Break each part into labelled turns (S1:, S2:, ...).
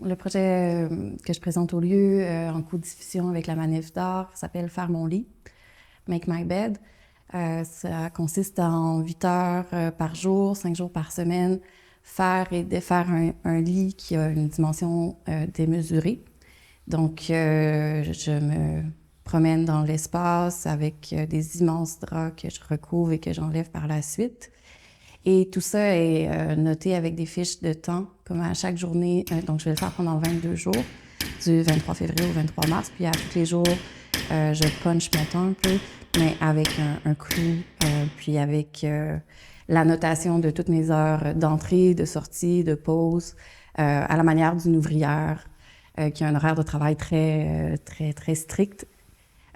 S1: Le projet que je présente au lieu en co-diffusion avec la Manif d'art s'appelle Faire mon lit, Make My Bed. Ça consiste en 8 heures par jour, 5 jours par semaine, faire et défaire un lit qui a une dimension démesurée. Donc, je me promène dans l'espace avec des immenses draps que je recouvre et que j'enlève par la suite. Et tout ça est noté avec des fiches de temps, comme à chaque journée. Donc, je vais le faire pendant 22 jours, du 23 février au 23 mars. Puis, à tous les jours, je punch mon temps un peu, mais avec un clou, puis avec la notation de toutes mes heures d'entrée, de sortie, de pause, à la manière d'une ouvrière qui a un horaire de travail très strict.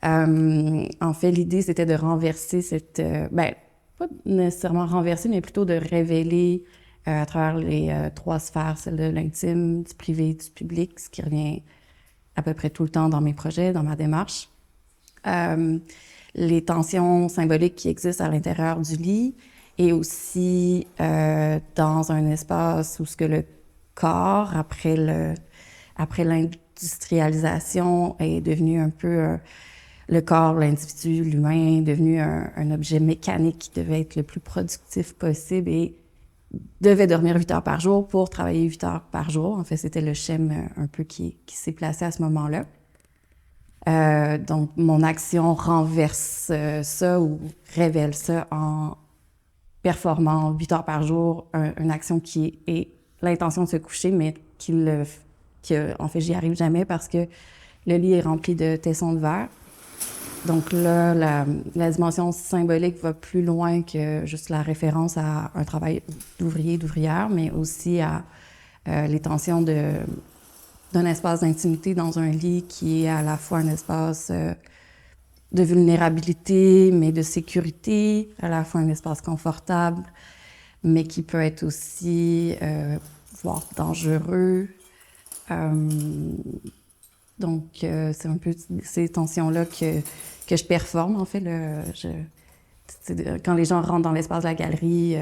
S1: En fait, l'idée, c'était de renverser cette... pas nécessairement renverser, mais plutôt de révéler à travers les 3 sphères, celle de l'intime, du privé, du public, ce qui revient à peu près tout le temps dans mes projets, dans ma démarche. Les tensions symboliques qui existent à l'intérieur du lit et aussi dans un espace où ce que le corps, après l'industrialisation, est devenu un peu... le corps, l'individu, l'humain, est devenu un objet mécanique qui devait être le plus productif possible et devait dormir 8 heures par jour pour travailler 8 heures par jour. En fait, c'était le schème un peu qui s'est placé à ce moment-là. Donc, mon action renverse ça ou révèle ça en performant 8 heures par jour, une action qui est l'intention de se coucher, mais en fait, j'y arrive jamais parce que le lit est rempli de tessons de verre. Donc là, la dimension symbolique va plus loin que juste la référence à un travail d'ouvrier, d'ouvrière, mais aussi à les tensions d'un espace d'intimité dans un lit qui est à la fois un espace de vulnérabilité, mais de sécurité, à la fois un espace confortable, mais qui peut être aussi, voire dangereux. Donc, c'est un peu ces tensions-là que je performe, en fait. Quand les gens rentrent dans l'espace de la galerie,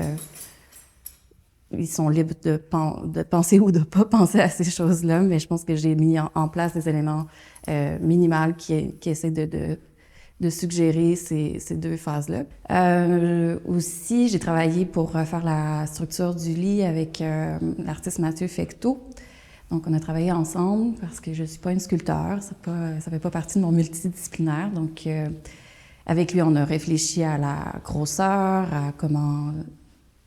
S1: ils sont libres de penser ou de pas penser à ces choses-là, mais je pense que j'ai mis en place des éléments minimaux qui essaient de suggérer ces 2 phases-là. Aussi, j'ai travaillé pour faire la structure du lit avec l'artiste Mathieu Fecteau. Donc, on a travaillé ensemble parce que je ne suis pas une sculpteur, ça fait pas partie de mon multidisciplinaire. Donc, avec lui, on a réfléchi à la grosseur, à comment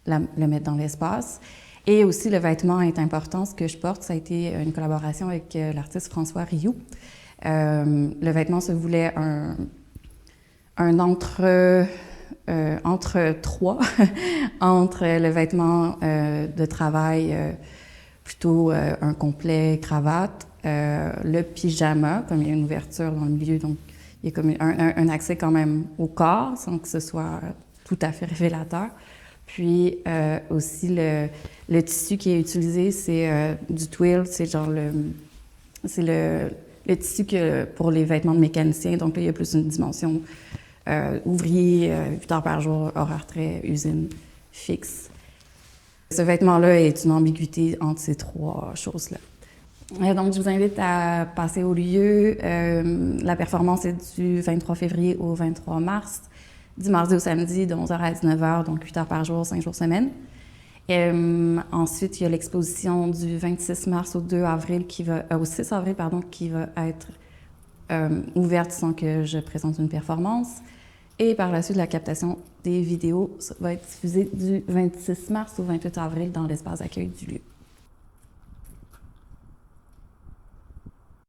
S1: le mettre dans l'espace. Et aussi, le vêtement est important. Ce que je porte, ça a été une collaboration avec l'artiste François Rioux. Le vêtement se voulait un entre-trois entre le vêtement de travail plutôt un complet cravate, le pyjama, comme il y a une ouverture dans le milieu, donc il y a comme un accès quand même au corps, sans que ce soit tout à fait révélateur. Puis aussi le tissu qui est utilisé, c'est du twill, c'est genre le tissu pour les vêtements de mécaniciens, donc là il y a plus une dimension ouvrier, 8 heures par jour, horaire très usine fixe. Ce vêtement-là est une ambiguïté entre ces 3 choses-là. Donc, je vous invite à passer au lieu. La performance est du 23 février au 23 mars, du mardi au samedi, de 11h à 19h, donc 8 heures par jour, 5 jours semaine. Ensuite, il y a l'exposition du 26 mars au 2 avril, au 6 avril, qui va être ouverte sans que je présente une performance. Et par la suite, la captation des vidéos va être diffusée du 26 mars au 28 avril dans l'espace d'accueil du lieu.